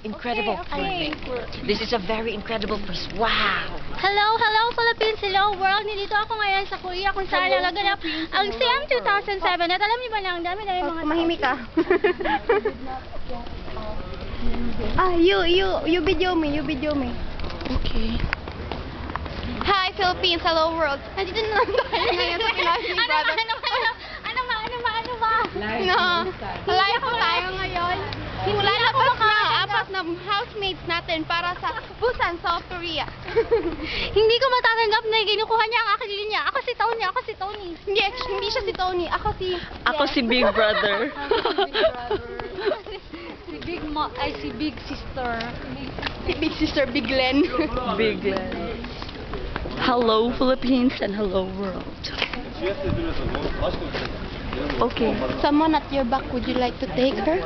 incredible Okay. This is a very incredible place. Wow! Hello Philippines, hello world. Nandito ako ngayon sa Korea kung saan nalaganap ang SIAM 2007. At alam niyo ba na ang dami-dami mga Mahimik ka. You video me, Okay. Hi Philippines, hello world. Nandito na lang tayo ngayon sa Pinas Big Brother. Ano ba? Live po tayo ngayon. Lalabas na apat na housemates natin para sa Busan, South Korea. Hindi ko matatanggap na kinukuha niya ang aking linya. Ako si Tony. Hindi siya si Tony. Ako si Big Brother. Si Big Sister. Si Big Sister, Big Len. Big Glenn. Hello Philippines and hello world. Okay. Someone at your back, would you like to take her?